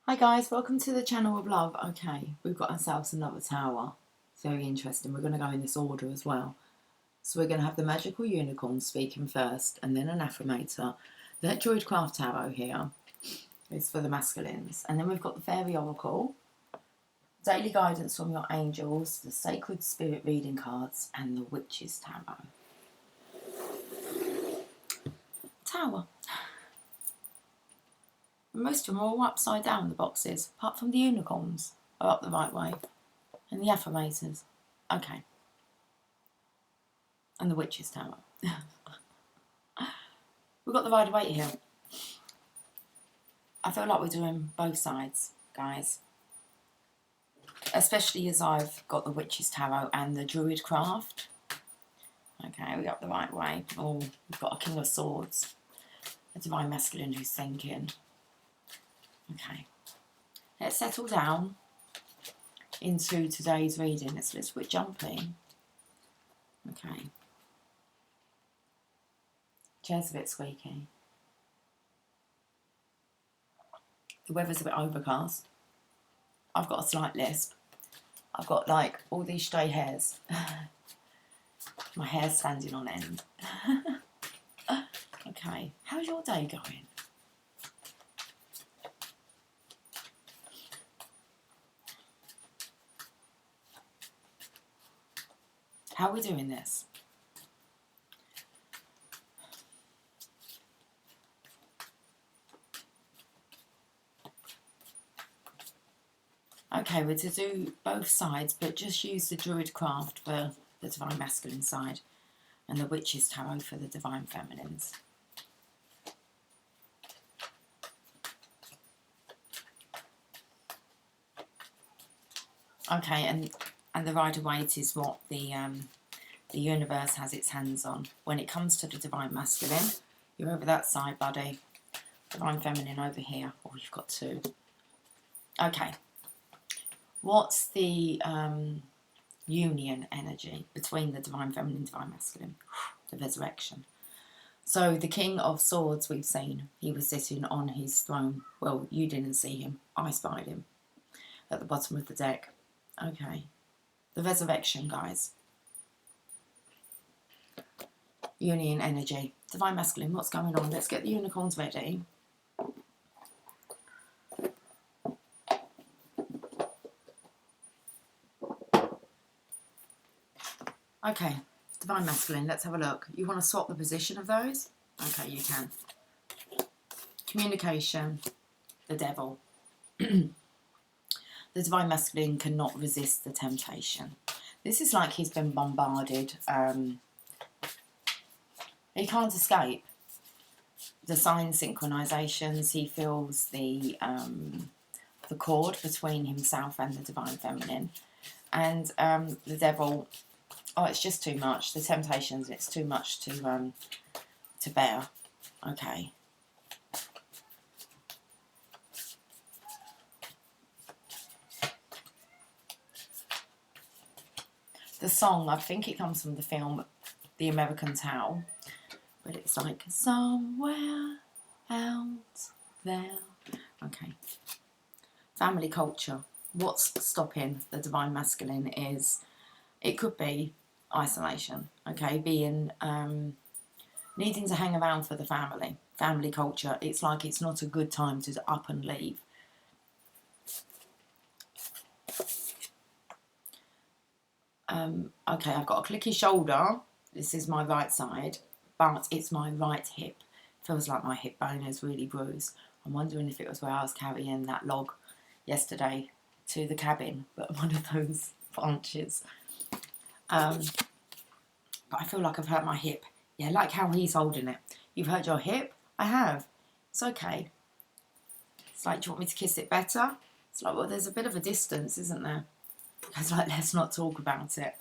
Hi guys, welcome to the channel of love. Okay, we've got ourselves another tower. It's very interesting. We're going to go in this order as well. So we're going to have the magical unicorn speaking first, and then an affirmator. The Druidcraft Tarot here is for the masculines. And then we've got the Fairy Oracle, daily guidance from your angels, the Sacred Spirit reading cards, and the Witch's Tarot. Tower. Most of them are all upside down, the boxes, apart from the unicorns are up the right way. And the affirmators. Okay. And the Witch's Tower. We've got the Rider-Waite here. I feel like we're doing both sides, guys. Especially as I've got the Witch's Tarot and the Druidcraft. Okay, we got the right way. Oh, we've got a King of Swords. A Divine Masculine who's thinking. Okay. Let's settle down into today's reading. It's a little bit jumpy. Okay. Chair's a bit squeaky. The weather's a bit overcast. I've got a slight lisp. I've got like all these stray hairs. My hair's standing on end. Okay, how's your day going? How are we doing this? Okay, we're to do both sides, but just use the Druidcraft for the Divine Masculine side and the Witch's Tarot for the Divine Feminines. Okay, and the Rider-Waite is what the universe has its hands on. When it comes to the Divine Masculine, you're over that side, buddy. Divine Feminine over here. Oh, you've got two. Okay. What's the union energy between the Divine Feminine and Divine Masculine? The Resurrection. So the King of Swords we've seen, he was sitting on his throne. Well, you didn't see him. I spied him at the bottom of the deck. Okay. The Resurrection, guys. Union energy. Divine Masculine, what's going on? Let's get the unicorns ready. Okay, Divine Masculine, let's have a look. You want to swap the position of those? Okay, you can. Communication, the Devil. The Divine Masculine cannot resist the temptation. This is like he's been bombarded. He can't escape. The sign synchronizations, he feels the cord between himself and the Divine Feminine. And the Devil... Oh, it's just too much. The temptations, it's too much to bear. Okay. The song, I think it comes from the film The American Towel. But it's like, somewhere out there. Okay. Family culture. What's stopping the Divine Masculine is... It could be isolation, okay, being, needing to hang around for the family culture. It's like it's not a good time to up and leave. Okay, I've got a clicky shoulder. This is my right side, but it's my right hip. Feels like my hip bone is really bruised. I'm wondering if it was where I was carrying that log yesterday to the cabin, but one of those branches. But I feel like I've hurt my hip. Yeah, like how he's holding it. You've hurt your hip? I have. It's okay. It's like, do you want me to kiss it better? It's like, well, there's a bit of a distance, isn't there? It's like, let's not talk about it.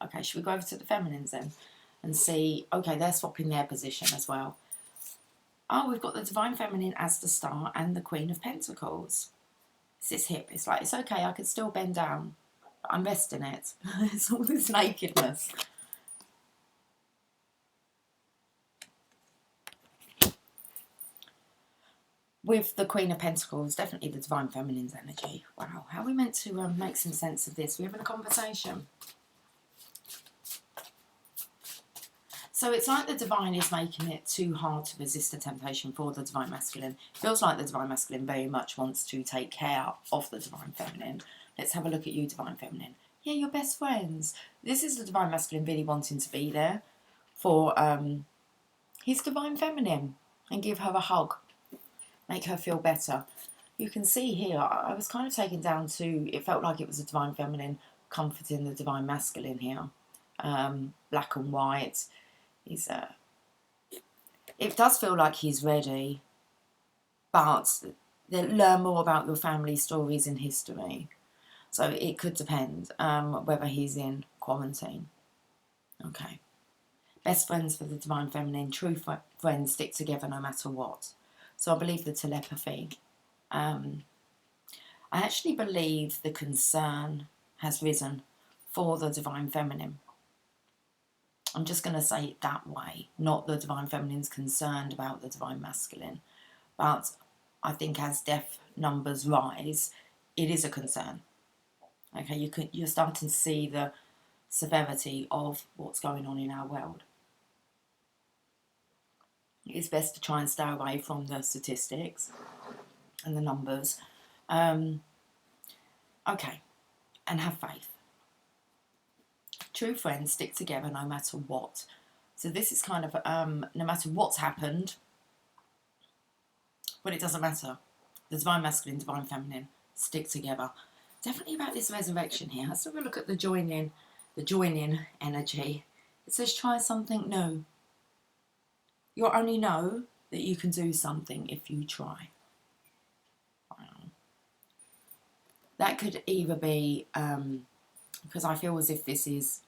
Okay, should we go over to the feminines then? And see, okay, they're swapping their position as well. Oh, we've got the Divine Feminine as the Star and the Queen of Pentacles. It's this hip. It's like, it's okay, I can still bend down. But I'm resting it. It's all this nakedness. with the Queen of Pentacles, definitely the Divine Feminine's energy. Wow, how are we meant to make some sense of this? We're having a conversation. So it's like the Divine is making it too hard to resist the temptation for the Divine Masculine. Feels like the Divine Masculine very much wants to take care of the Divine Feminine. Let's have a look at you, Divine Feminine. Yeah, you're best friends. This is the Divine Masculine really wanting to be there for his Divine Feminine and give her a hug. Make her feel better. You can see here, I was kind of taken down to, it felt like it was a Divine Feminine comforting the Divine Masculine here. Black and white. He's it does feel like he's ready, but learn more about your family stories and history. So it could depend whether he's in quarantine. Okay. Best friends for the Divine Feminine. True friends stick together no matter what. So I believe the telepathy. I actually believe the concern has risen for the Divine Feminine. I'm just going to say it that way. Not the Divine Feminine's concerned about the Divine Masculine. But I think as death numbers rise, it is a concern. Okay, you're starting to see the severity of what's going on in our world. It's best to try and stay away from the statistics and the numbers. Okay, and have faith. True friends stick together no matter what. So this is kind of, no matter what's happened, but it doesn't matter. The Divine Masculine, Divine Feminine stick together. Definitely about this resurrection here. Let's have a look at the join-in energy. It says try something new. You'll only know that you can do something if you try. Wow. That could either be, because I feel as if this is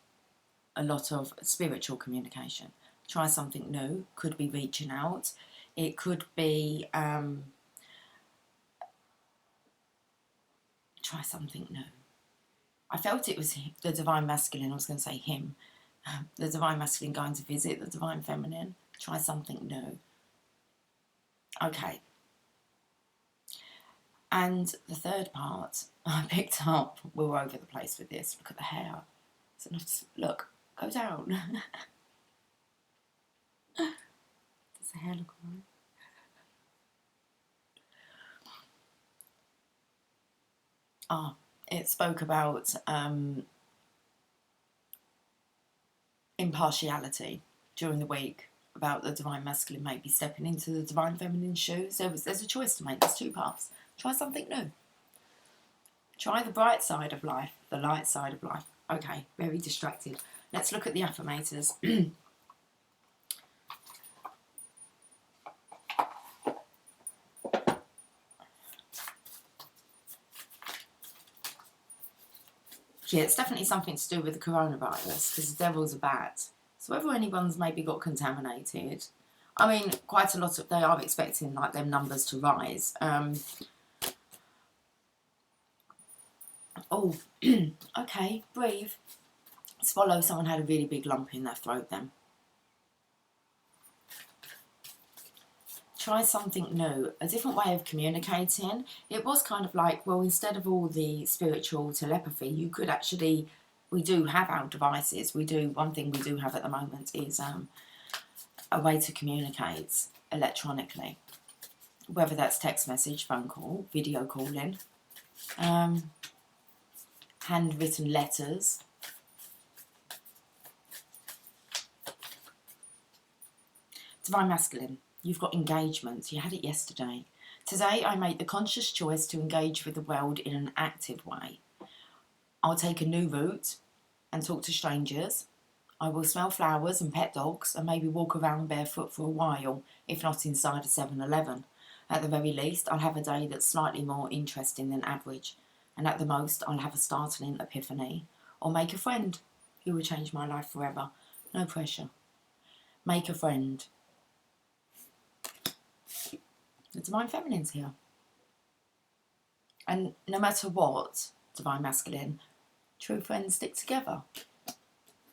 a lot of spiritual communication. Try something new. Could be reaching out. It could be try something new. I felt it was the Divine Masculine. I was going to say him. The Divine Masculine going to visit the Divine Feminine. Try something new. Okay. And the third part I picked up, we're all over the place with this. Look at the hair. So look, go down. Does the hair look alright? It spoke about impartiality during the week, about the Divine Masculine maybe stepping into the Divine Feminine's shoes. There's a choice to make. There's two paths. Try something new. Try the bright side of life, the light side of life. Okay, very distracted. Let's look at the affirmators. Yeah, it's definitely something to do with the coronavirus, because the devil's a bat. So whether anyone's maybe got contaminated, I mean, quite a lot of, they are expecting like them numbers to rise. Oh, okay, breathe. Swallow, someone had a really big lump in their throat then. Try something new, a different way of communicating. It was kind of like, well, instead of all the spiritual telepathy, you could actually, we do have our devices. One thing we do have at the moment is a way to communicate electronically. Whether that's text message, phone call, video calling, handwritten letters. Divine Masculine. You've got engagement. You had it yesterday. Today, I made the conscious choice to engage with the world in an active way. I'll take a new route and talk to strangers. I will smell flowers and pet dogs and maybe walk around barefoot for a while, if not inside a 7-Eleven. At the very least, I'll have a day that's slightly more interesting than average. And at the most, I'll have a startling epiphany. Or make a friend who will change my life forever. No pressure. Make a friend. The Divine Feminine's here. And no matter what, Divine Masculine, true friends stick together.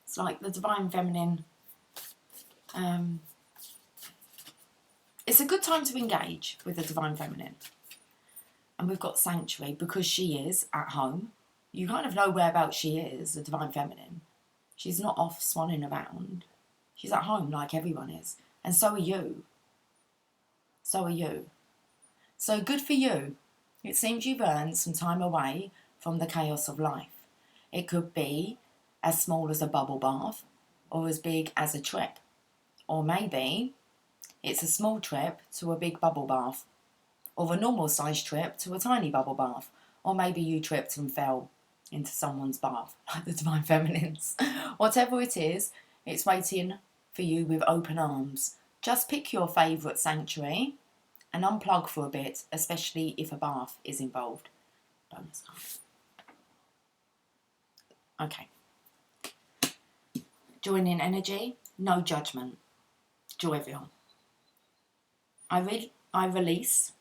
It's like the Divine Feminine it's a good time to engage with the Divine Feminine. And we've got Sanctuary because she is at home. You kind of know whereabouts she is, the Divine Feminine. She's not off swanning around. She's at home like everyone is. And so are you. So are you. So good for you. It seems you've earned some time away from the chaos of life. It could be as small as a bubble bath or as big as a trip. Or maybe it's a small trip to a big bubble bath, or a normal sized trip to a tiny bubble bath. Or maybe you tripped and fell into someone's bath, like the Divine Feminines. Whatever it is, it's waiting for you with open arms. Just pick your favourite sanctuary and unplug for a bit, especially if a bath is involved. Bonus card. Okay. Joining energy, no judgment. Joyville. I release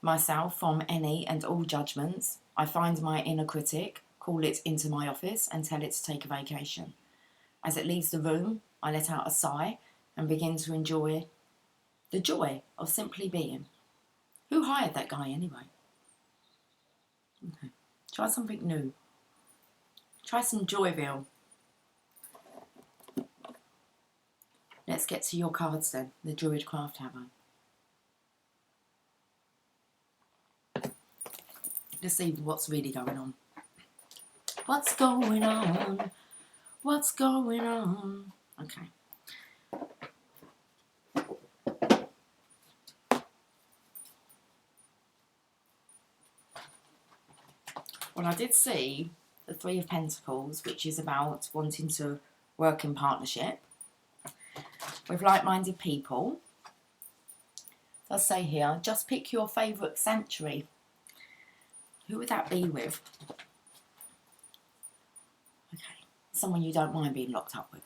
myself from any and all judgments. I find my inner critic, call it into my office and tell it to take a vacation. As it leaves the room, I let out a sigh and begin to enjoy the joy of simply being. Who hired that guy anyway? Okay. Try something new. Try some Joyville. Let's get to your cards then, the Druid Craft Hammer. Let's see what's really going on. What's going on? What's going on? Okay. Well, I did see the Three of Pentacles, which is about wanting to work in partnership with like-minded people. Let's say here, just pick your favourite sanctuary. Who would that be with? Okay, someone you don't mind being locked up with.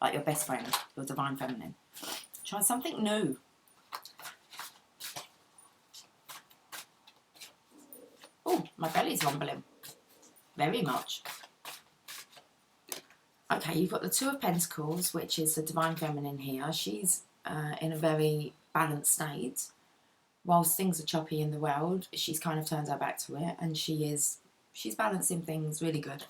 Like your best friend, your Divine Feminine. Try something new. Oh, my belly's rumbling. Very much. Okay, you've got the Two of Pentacles, which is the Divine Feminine here. She's in a very balanced state. Whilst things are choppy in the world, she's kind of turned her back to it, and she's balancing things really good.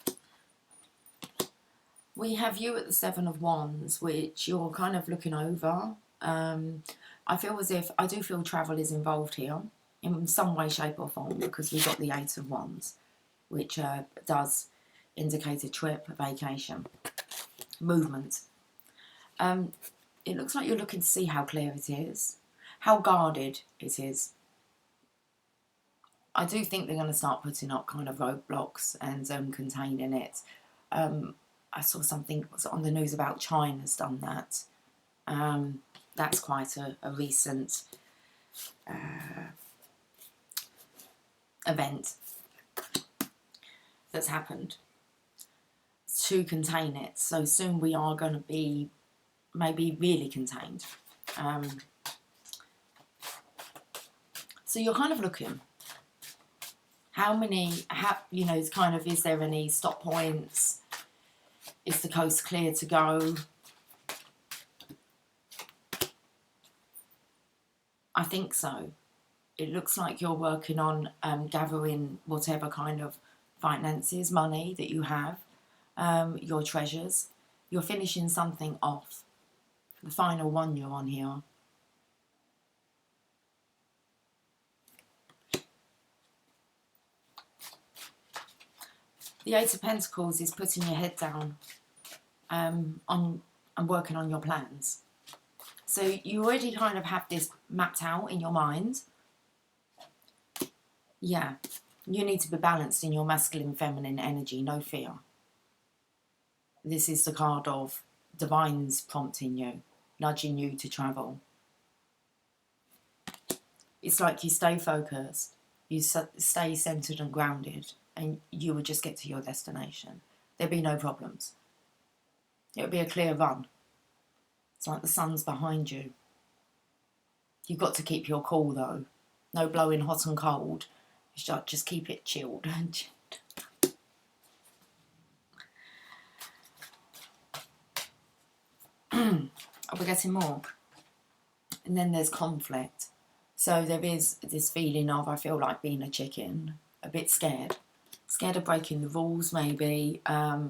We have you at the Seven of Wands, which you're kind of looking over. I feel as if, I do feel travel is involved here in some way, shape or form, because we've got the Eight of Wands, which does indicate a trip, a vacation, movement. It looks like you're looking to see how clear it is, how guarded it is. I do think they're going to start putting up kind of roadblocks and containing it. I saw something on the news about China's done that. That's quite a recent event that's happened to contain it. So soon we are going to be maybe really contained. So you're kind of looking, it's kind of, is there any stop points? Is the coast clear to go? I think so. It looks like you're working on gathering whatever kind of finances, money that you have, your treasures. You're finishing something off. The final one you're on here. The Eight of Pentacles is putting your head down and working on your plans. So you already kind of have this mapped out in your mind. Yeah, you need to be balanced in your masculine, feminine energy, no fear. This is the card of Divine's prompting you, nudging you to travel. It's like you stay focused, you stay centered and grounded, and you would just get to your destination. There'd be no problems. It would be a clear run. It's like the sun's behind you. You've got to keep your cool though. No blowing hot and cold. Just keep it chilled. Are we getting more? and then there's conflict. So there is this feeling of, I feel like being a chicken, a bit scared. Scared of breaking the rules, maybe. No,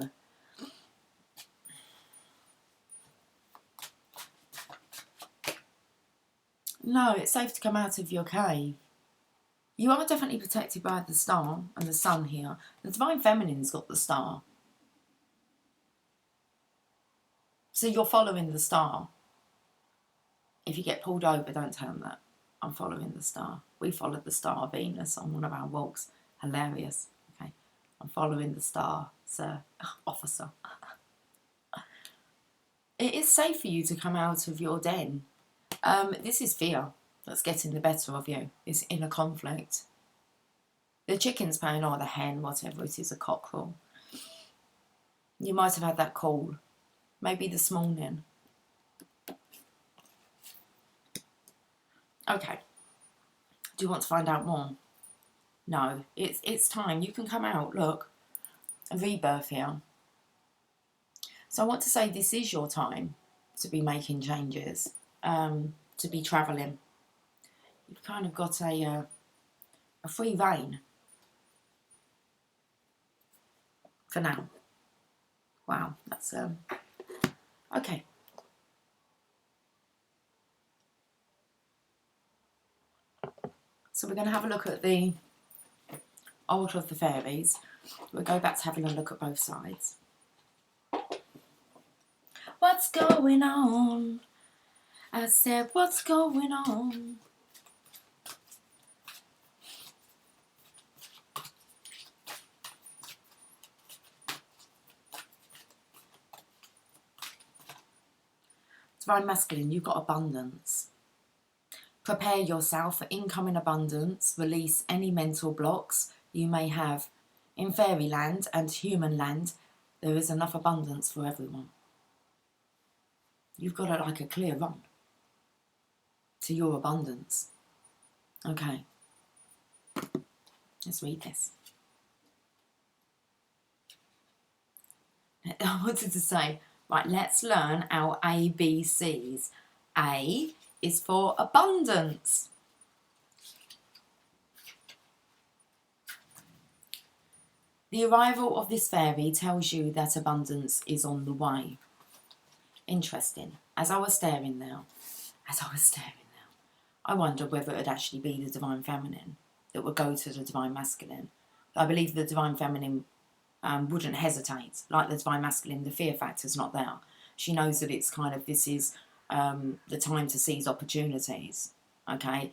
it's safe to come out of your cave. You are definitely protected by the star and the sun here. The Divine Feminine's got the star. So you're following the star. If you get pulled over, don't tell them that. I'm following the star. We followed the star, Venus, on one of our walks. Hilarious. Okay. I'm following the star, sir. Officer. It is safe for you to come out of your den. This is fear that's getting the better of you. It's inner conflict. The chicken's paying, or the hen, whatever it is, a cockerel. You might have had that call, maybe this morning. Okay. Do you want to find out more? No, it's time. You can come out. Look, a rebirth here. So I want to say this is your time to be making changes, to be travelling. You've kind of got a free rein for now. Wow, that's okay. So we're going to have a look at the Oracle of the Fairies. We'll go back to having a look at both sides. What's going on? I said, what's going on? Divine Masculine, you've got abundance. Prepare yourself for incoming abundance. Release any mental blocks you may have. In fairyland and human land, there is enough abundance for everyone. You've got like a clear run to your abundance. Okay. Let's read this. I wanted to say, right, let's learn our ABCs. A is for abundance. The arrival of this fairy tells you that abundance is on the way. Interesting. As I was staring now, I wonder whether it would actually be the Divine Feminine that would go to the Divine Masculine. I believe the Divine Feminine wouldn't hesitate. Like the Divine Masculine, the fear factor's not there. She knows that it's kind of, this is the time to seize opportunities, okay?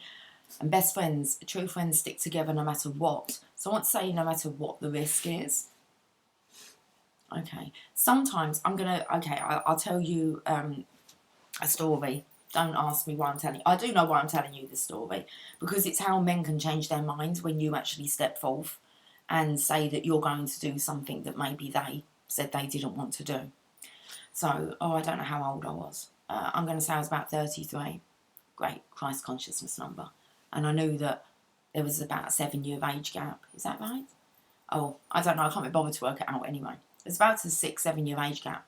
And best friends, true friends stick together no matter what. So I want to say no matter what the risk is. Okay, sometimes I'm going to, okay, I'll tell you a story. Don't ask me why I'm telling you. I do know why I'm telling you this story, because it's how men can change their minds when you actually step forth and say that you're going to do something that maybe they said they didn't want to do. So, I don't know how old I was. I'm going to say I was about 33. Great, Christ consciousness number. And I knew that there was about a 7-year age gap. Is that right? Oh, I don't know. I can't be bothered to work it out anyway. It's about a 6-7 year age gap.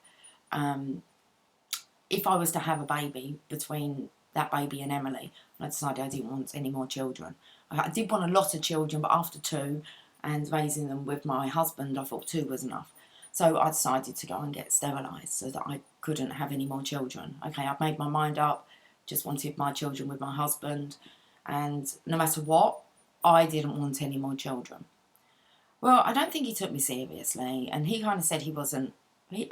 If I was to have a baby between that baby and Emily, I decided I didn't want any more children. I did want a lot of children, but after 2 and raising them with my husband, I thought 2 was enough. So I decided to go and get sterilised so that I couldn't have any more children. Okay, I've made my mind up, just wanted my children with my husband, and no matter what, I didn't want any more children. Well, I don't think he took me seriously, and he kind of said he wasn't,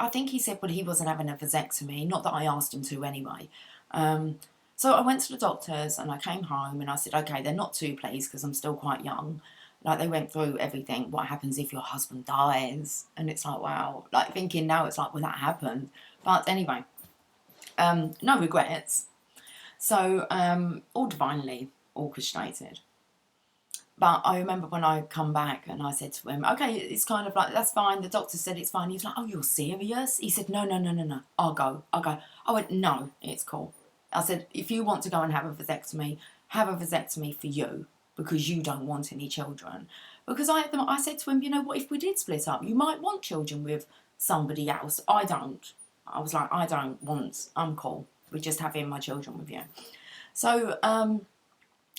I think he said, well, he wasn't having a vasectomy, not that I asked him to anyway. So I went to the doctors and I came home and I said, okay, they're not too pleased because I'm still quite young. Like, they went through everything. What happens if your husband dies? And it's like, wow. Like, thinking now, it's like, well, that happened. But anyway, no regrets. So, all divinely orchestrated. But I remember when I come back and I said to him, okay, it's kind of like, that's fine. The doctor said it's fine. He was like, oh, you're serious? He said, no. I'll go. I went, no, it's cool. I said, if you want to go and have a vasectomy for you, because you don't want any children. Because I said to him, you know what, if we did split up, you might want children with somebody else. I don't. I was like, I don't want, I'm cool with just having my children with you. So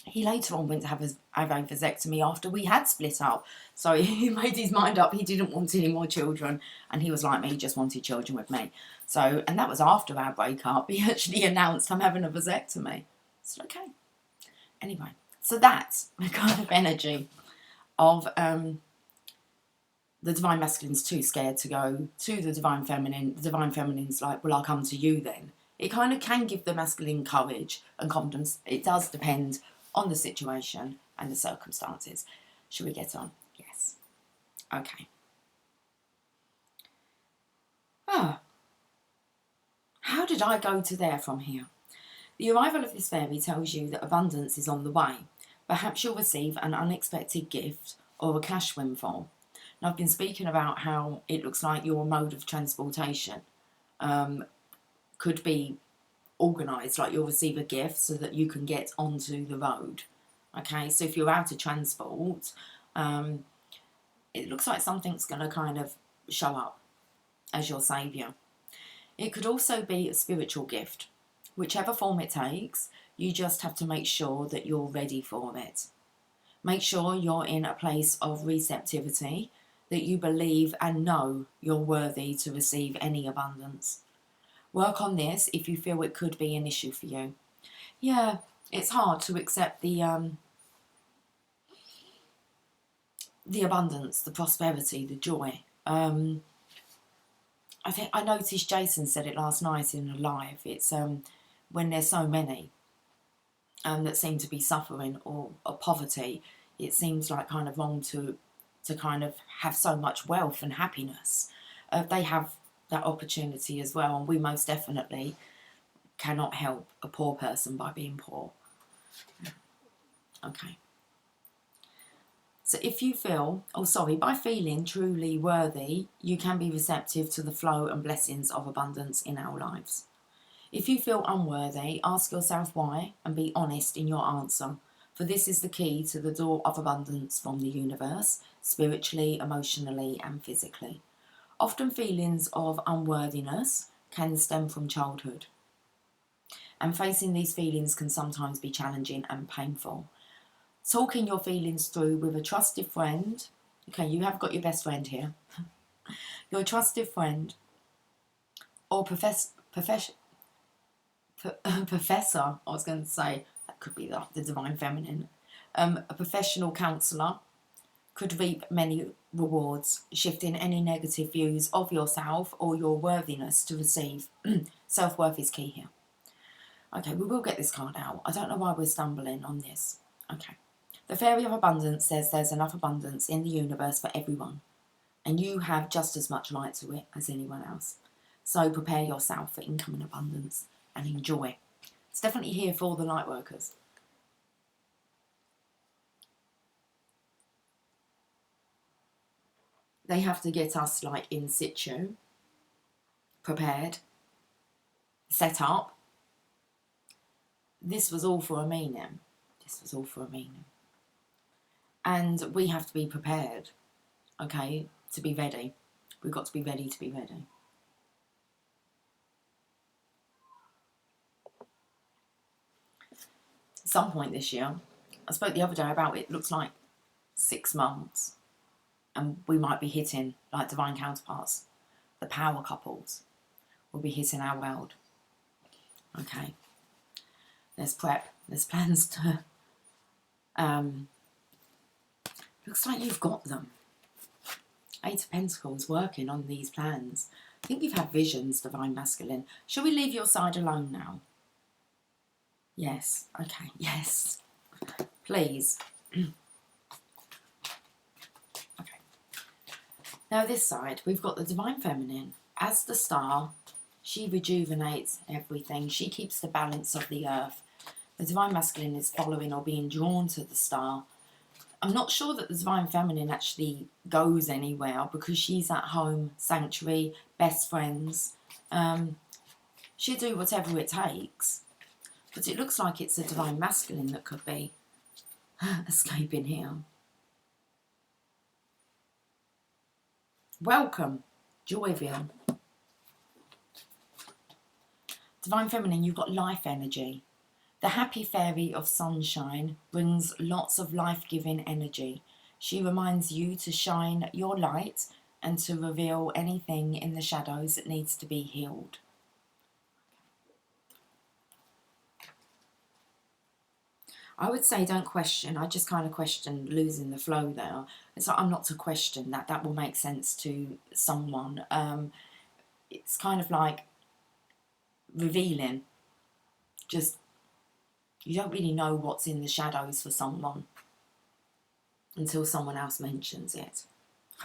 he later on went to have a vasectomy after we had split up. So he made his mind up. He didn't want any more children. And he was like me, he just wanted children with me. So, and that was after our breakup. He actually announced, I'm having a vasectomy. I said, okay. Anyway, so that's the kind of energy of the Divine Masculine's too scared to go to the Divine Feminine. The Divine Feminine's like, well, I'll come to you then. It kind of can give the masculine courage and confidence. It does depend on the situation and the circumstances. Should we get on? Yes. Okay. Ah. How did I go to there from here? The arrival of this fairy tells you that abundance is on the way. Perhaps you'll receive an unexpected gift or a cash windfall. Now, I've been speaking about how it looks like your mode of transportation could be organised, like you'll receive a gift so that you can get onto the road. Okay, so if you're out of transport, it looks like something's going to kind of show up as your saviour. It could also be a spiritual gift. Whichever form it takes, you just have to make sure that you're ready for it. Make sure you're in a place of receptivity, that you believe and know you're worthy to receive any abundance. Work on this if you feel it could be an issue for you. Yeah, it's hard to accept the abundance, the prosperity, the joy. I think I noticed Jason said it last night in a live. It's when there's so many that seem to be suffering or poverty, it seems like kind of wrong to kind of have so much wealth and happiness. They have that opportunity as well, and we most definitely cannot help a poor person by being poor. Okay. So if you feel, by feeling truly worthy, you can be receptive to the flow and blessings of abundance in our lives. If you feel unworthy, ask yourself why and be honest in your answer, for this is the key to the door of abundance from the universe, spiritually, emotionally and physically. Often feelings of unworthiness can stem from childhood, and facing these feelings can sometimes be challenging and painful. Talking your feelings through with a trusted friend, okay, you have got your best friend here, your trusted friend or professor, I was going to say, that could be the Divine Feminine, a professional counsellor could reap many rewards, shifting any negative views of yourself or your worthiness to receive. Self-worth is key here. Okay, we will get this card out. I don't know why we're stumbling on this. Okay. The Fairy of Abundance says there's enough abundance in the universe for everyone, and you have just as much right to it as anyone else. So prepare yourself for income and abundance and enjoy. It's definitely here for all the light workers. They have to get us like in situ, prepared, set up. This was all for a meaning. This was all for a meaning. And we have to be prepared, okay, to be ready. We've got to be ready to be ready. At some point this year, I spoke the other day about it looks like 6 months, and we might be hitting, like divine counterparts, the power couples will be hitting our world. Okay. There's prep, there's plans to... looks like you've got them. 8 of Pentacles working on these plans. I think you've had visions, Divine Masculine. Shall we leave your side alone now? Yes. Okay. Yes. Please. Okay. Now this side, we've got the Divine Feminine. As the star, she rejuvenates everything. She keeps the balance of the earth. The Divine Masculine is following or being drawn to the star. I'm not sure that the Divine Feminine actually goes anywhere because she's at home, sanctuary, best friends. She'll do whatever it takes. But it looks like it's a Divine Masculine that could be escaping here. Welcome, Joyville. Divine Feminine, you've got life energy. The happy fairy of sunshine brings lots of life-giving energy. She reminds you to shine your light and to reveal anything in the shadows that needs to be healed. I would say don't question. I just kind of questioned losing the flow there. It's like I'm not to question that. That will make sense to someone. It's kind of like revealing. Just, you don't really know what's in the shadows for someone until someone else mentions it.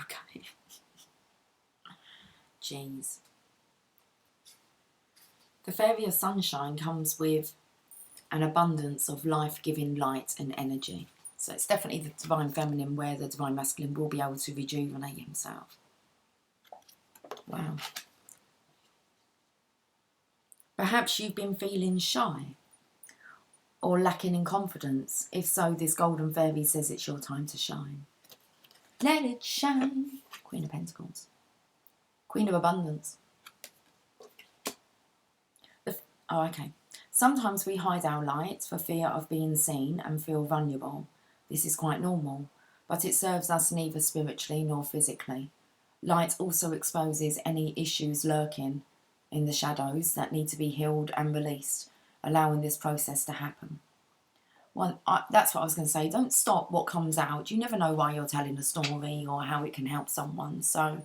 Okay. Jeez. The fairy of sunshine comes with an abundance of life-giving light and energy. So it's definitely the divine feminine where the divine masculine will be able to rejuvenate himself. Wow. Perhaps you've been feeling shy or lacking in confidence. If so, this golden fairy says it's your time to shine. Let it shine. Queen of Pentacles. Queen of Abundance. Oh, okay. Sometimes we hide our light for fear of being seen and feel vulnerable. This is quite normal, but it serves us neither spiritually nor physically. Light also exposes any issues lurking in the shadows that need to be healed and released, allowing this process to happen. Well, that's what I was going to say. Don't stop what comes out. You never know why you're telling a story or how it can help someone. So,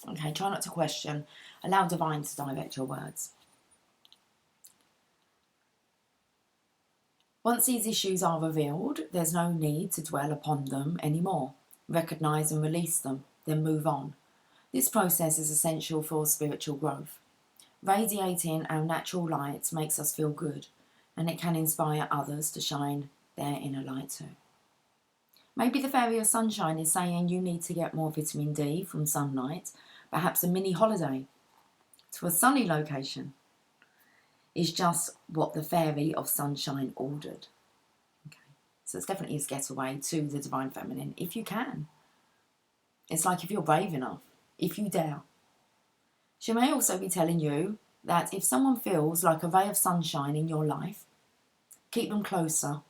okay, try not to question. Allow divine to direct your words. Once these issues are revealed, there's no need to dwell upon them anymore. Recognise and release them, then move on. This process is essential for spiritual growth. Radiating our natural light makes us feel good, and it can inspire others to shine their inner light too. Maybe the fairy of sunshine is saying you need to get more vitamin D from sunlight, perhaps a mini holiday to a sunny location is just what the fairy of sunshine ordered. Okay, so it's definitely his getaway to the divine feminine, if you can. It's like if you're brave enough, if you dare. She may also be telling you that if someone feels like a ray of sunshine in your life, keep them closer,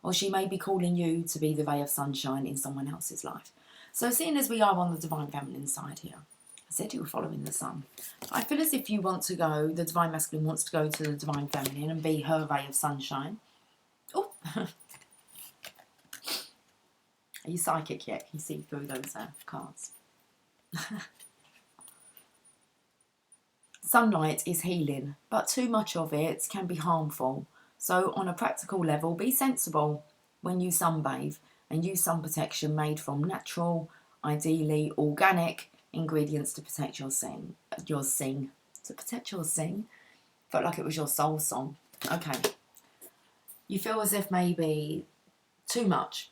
or she may be calling you to be the ray of sunshine in someone else's life. So seeing as we are on the divine feminine side here, I said you were following the sun. I feel as if you want to go, the divine masculine wants to go to the divine feminine and be her ray of sunshine. Oh, are you psychic yet? Can you see through those cards? Sunlight is healing, but too much of it can be harmful. So on a practical level, be sensible when you sunbathe and use sun protection made from natural, ideally organic ingredients to protect your sing. To protect your sing? Felt like it was your soul song. Okay. You feel as if maybe too much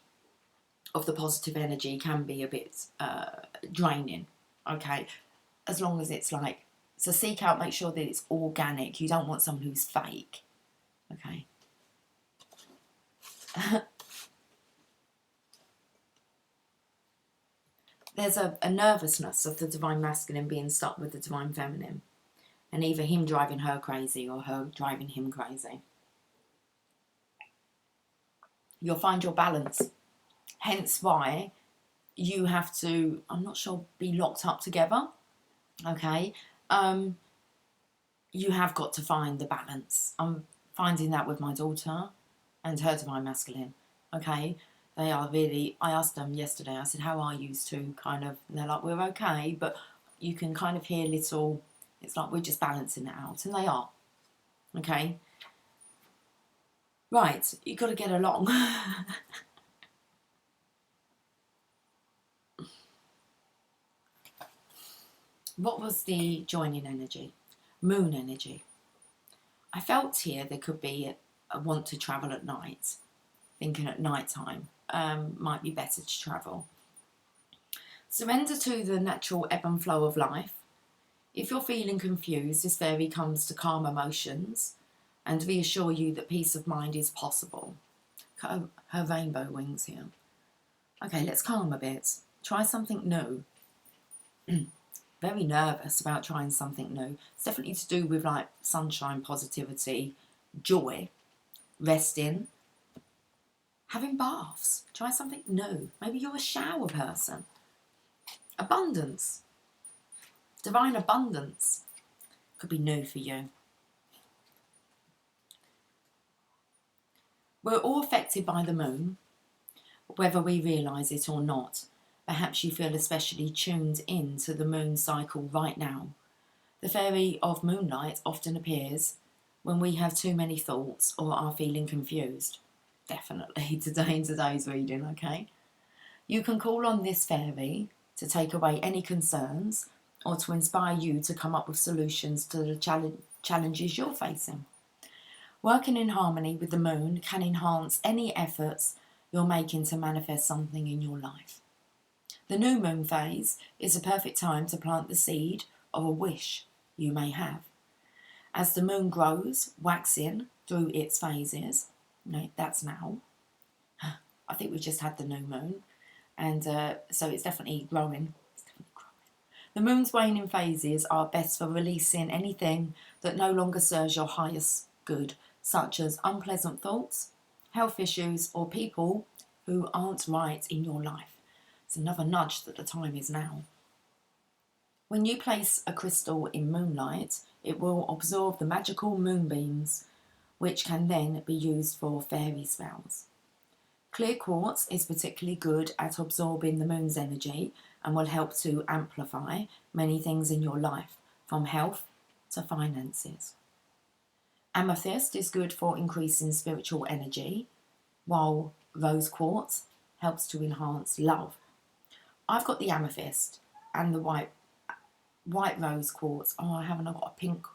of the positive energy can be a bit draining. Okay. As long as it's like, so seek out, make sure that it's organic. You don't want someone who's fake. Okay. There's a nervousness of the divine masculine being stuck with the divine feminine. And either him driving her crazy or her driving him crazy. You'll find your balance. Hence why you have to, I'm not sure, be locked up together. Okay. You have got to find the balance. I'm finding that with my daughter and her divine masculine. Okay. They are really, I asked them yesterday, I said, how are you two? Kind of, and they're like, we're okay, but you can kind of hear little, it's like we're just balancing it out, and they are. Okay? Right, you've got to get along. What was the joining energy? Moon energy. I felt here there could be a want to travel at night, thinking at night time. Might be better to travel. Surrender to the natural ebb and flow of life. If you're feeling confused, this fairy comes to calm emotions and reassure you that peace of mind is possible. Her rainbow wings here. Okay, let's calm a bit. Try something new. Very nervous about trying something new. It's definitely to do with like sunshine, positivity, joy. resting, having baths. Try something new. Maybe you're a shower person. Abundance. Divine abundance could be new for you. We're all affected by the moon, whether we realise it or not. Perhaps you feel especially tuned in to the moon cycle right now. The fairy of moonlight often appears when we have too many thoughts or are feeling confused. Definitely today in today's reading, okay? You can call on this fairy to take away any concerns or to inspire you to come up with solutions to the challenges you're facing. Working in harmony with the moon can enhance any efforts you're making to manifest something in your life. The new moon phase is a perfect time to plant the seed of a wish you may have. As the moon grows, waxing through its phases, that's now. I think we just had the new moon, and so it's definitely growing. The moon's waning phases are best for releasing anything that no longer serves your highest good, such as unpleasant thoughts, health issues, or people who aren't right in your life. It's another nudge that the time is now. When you place a crystal in moonlight, it will absorb the magical moonbeams, which can then be used for fairy spells. Clear quartz is particularly good at absorbing the moon's energy and will help to amplify many things in your life, from health to finances. Amethyst is good for increasing spiritual energy, while rose quartz helps to enhance love. I've got the amethyst and the white rose quartz. Oh, I haven't got a pink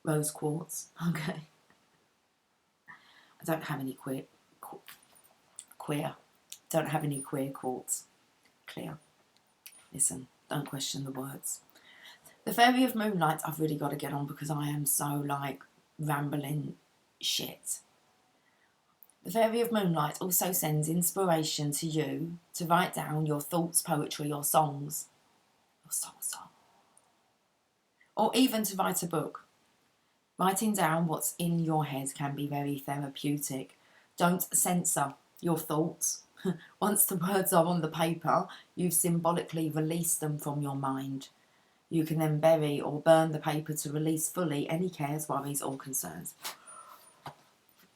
rose quartz. Okay. I don't have any don't have any queer quartz. Clear. Listen, don't question the words. The fairy of moonlight I've really got to get on because I am so rambling shit. The fairy of moonlight also sends inspiration to you to write down your thoughts, poetry or songs. Or even to write a book. Writing down what's in your head can be very therapeutic. Don't censor your thoughts. Once the words are on the paper, you've symbolically released them from your mind. You can then bury or burn the paper to release fully any cares, worries or concerns.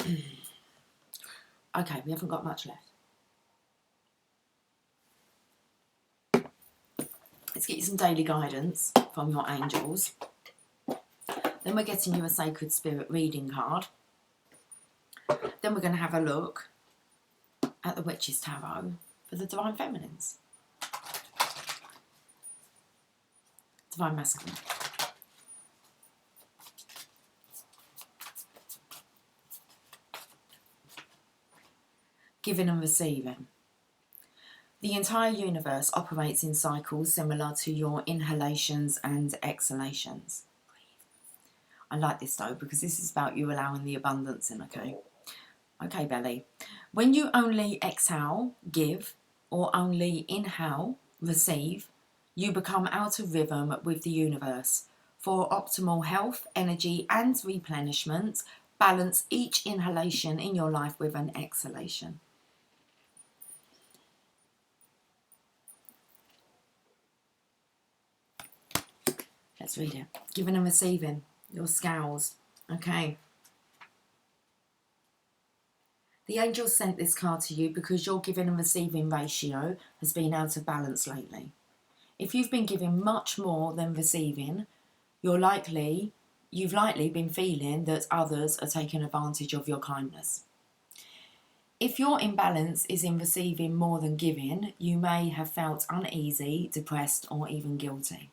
Okay, we haven't got much left. Let's get you some daily guidance from your angels. Then we're getting you a Sacred Spirit reading card. Then we're going to have a look at the Witch's Tarot for the Divine Feminines. Divine Masculine. Giving and receiving. The entire universe operates in cycles similar to your inhalations and exhalations. I like this though because this is about you allowing the abundance in, okay? Okay, Belly. When you only exhale, give, or only inhale, receive, you become out of rhythm with the universe. For optimal health, energy and replenishment, balance each inhalation in your life with an exhalation. Let's read it. Giving and receiving, your scales. Okay. The angels sent this card to you because your giving and receiving ratio has been out of balance lately. If you've been giving much more than receiving, you've likely been feeling that others are taking advantage of your kindness. If your imbalance is in receiving more than giving, you may have felt uneasy, depressed, or even guilty.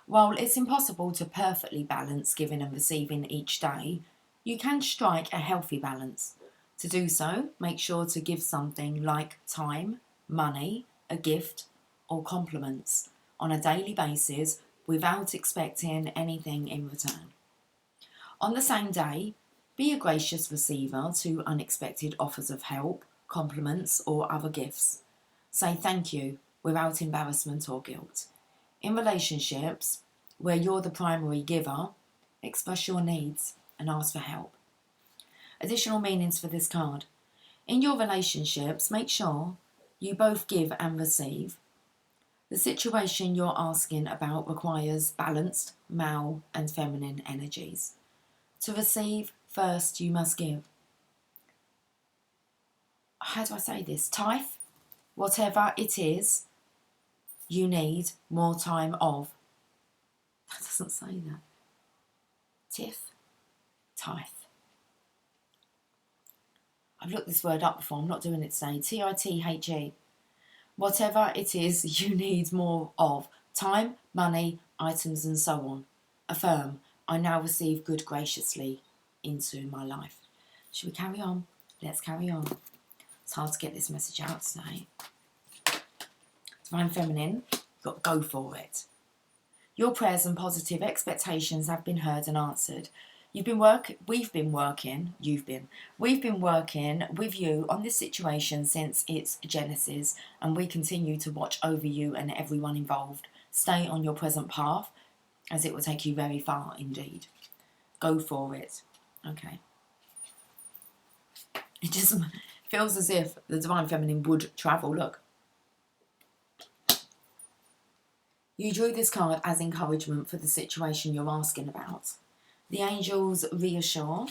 While it's impossible to perfectly balance giving and receiving each day, you can strike a healthy balance. To do so, make sure to give something like time, money, a gift, or compliments on a daily basis without expecting anything in return. On the same day, be a gracious receiver to unexpected offers of help, compliments, or other gifts. Say thank you without embarrassment or guilt. In relationships, where you're the primary giver, express your needs and ask for help. Additional meanings for this card. In your relationships, make sure you both give and receive. The situation you're asking about requires balanced male and feminine energies. To receive, first you must give. How do I say this? Tithe, whatever it is you need more time of. That doesn't say that. Tithe. I've looked this word up before, I'm not doing it today. T-I-T-H-E. Whatever it is you need more of. Time, money, items and so on. Affirm, I now receive good graciously into my life. Should we carry on? Let's carry on. It's hard to get this message out today. Divine Feminine, you've got to go for it. Your prayers and positive expectations have been heard and answered. We've been working with you on this situation since its genesis, and we continue to watch over you and everyone involved. Stay on your present path, as it will take you very far indeed. Go for it. Okay. It just feels as if the Divine Feminine would travel. Look. You drew this card as encouragement for the situation you're asking about. The angels reassure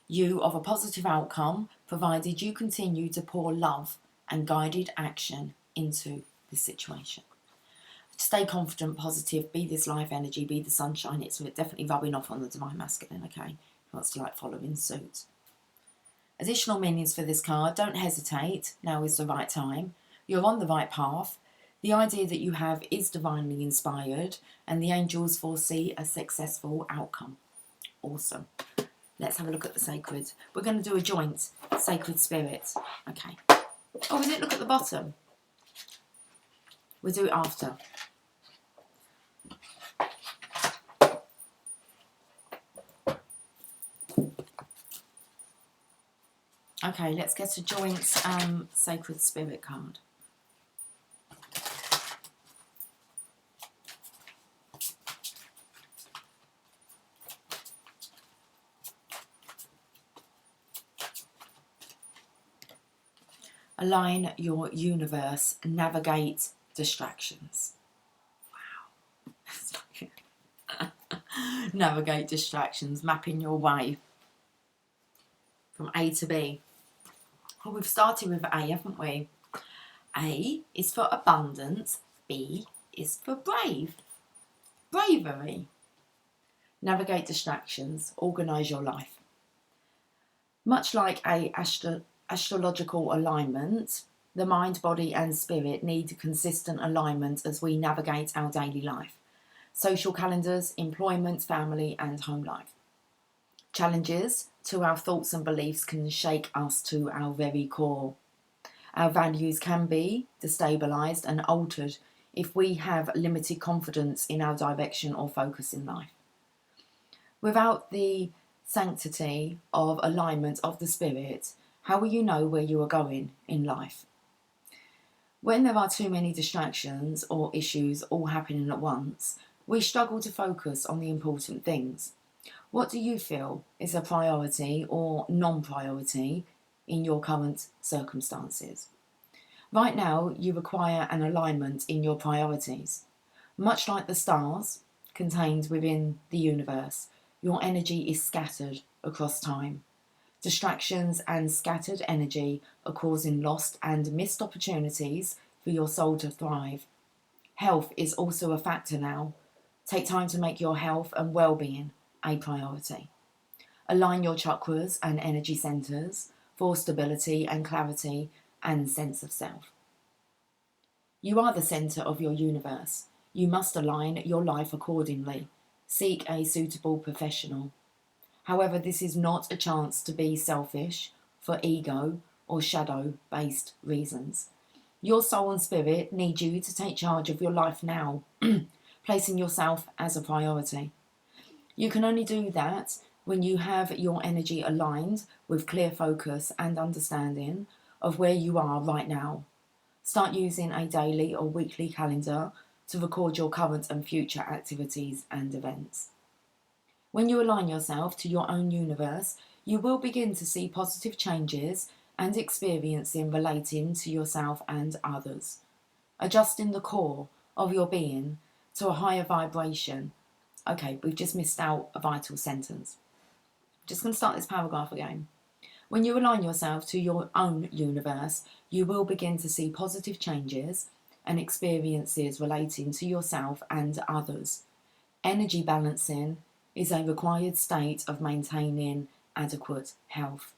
you of a positive outcome, provided you continue to pour love and guided action into this situation. Stay confident, positive, be this life energy, be the sunshine. It's definitely rubbing off on the Divine Masculine, okay? He wants to follow in suit. Additional meanings for this card. Don't hesitate. Now is the right time. You're on the right path. The idea that you have is divinely inspired, and the angels foresee a successful outcome. Awesome. Let's have a look at the sacred. We're going to do a joint sacred spirit. Okay. Oh, we didn't look at the bottom. We'll do it after. Okay, let's get a joint sacred spirit card. Align your universe, navigate distractions. Wow. Navigate distractions, mapping your way from A to B. Well, we've started with A, haven't we? A is for abundance, B is for brave. Bravery. Navigate distractions, organise your life. Much like a astrological alignment, the mind, body and spirit need consistent alignment as we navigate our daily life. Social calendars, employment, family and home life. Challenges to our thoughts and beliefs can shake us to our very core. Our values can be destabilised and altered if we have limited confidence in our direction or focus in life. Without the sanctity of alignment of the spirit, how will you know where you are going in life? When there are too many distractions or issues all happening at once, we struggle to focus on the important things. What do you feel is a priority or non-priority in your current circumstances? Right now, you require an alignment in your priorities. Much like the stars contained within the universe, your energy is scattered across time. Distractions and scattered energy are causing lost and missed opportunities for your soul to thrive. Health is also a factor now. Take time to make your health and well-being a priority. Align your chakras and energy centres for stability and clarity and sense of self. You are the centre of your universe. You must align your life accordingly. Seek a suitable professional. However, this is not a chance to be selfish for ego or shadow-based reasons. Your soul and spirit need you to take charge of your life now, placing yourself as a priority. You can only do that when you have your energy aligned with clear focus and understanding of where you are right now. Start using a daily or weekly calendar to record your current and future activities and events. When you align yourself to your own universe, You will begin to see positive changes and experiencing relating to yourself and others. Adjusting the core of your being to a higher vibration. Okay, we've just missed out a vital sentence. Just going to start this paragraph again. When you align yourself to your own universe, you will begin to see positive changes and experiences relating to yourself and others. Energy balancing is a required state of maintaining adequate health.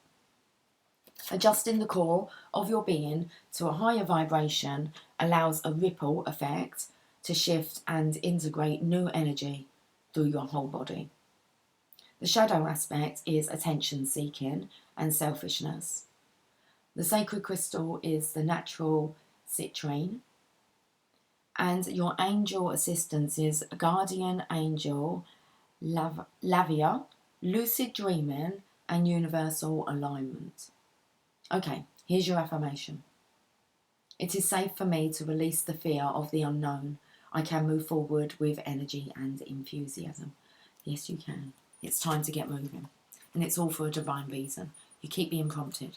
Adjusting the core of your being to a higher vibration allows a ripple effect to shift and integrate new energy through your whole body. The shadow aspect is attention seeking and selfishness. The sacred crystal is the natural citrine, and your angel assistance is guardian angel Lavia, lucid dreaming, and universal alignment. Okay, here's your affirmation. It is safe for me to release the fear of the unknown. I can move forward with energy and enthusiasm. Yes, you can. It's time to get moving. And it's all for a divine reason. You keep being prompted.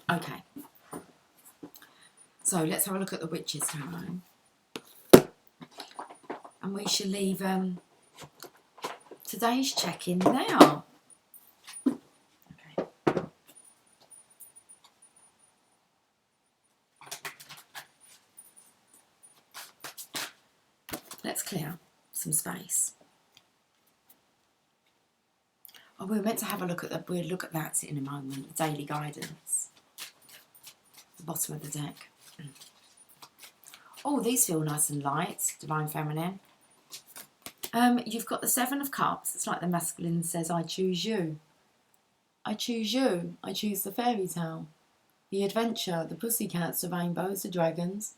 Okay. So let's have a look at the Witch's Tarot. And we shall leave today's check-in now. Okay. Let's clear some space. Oh, we were meant to have a look at we'll look at that in a moment. The daily guidance. The bottom of the deck. Oh, these feel nice and light. Divine Feminine. You've got the Seven of Cups. It's like the masculine says, I choose you. I choose you. I choose the fairy tale. The adventure, the pussycats, the rainbows, the dragons,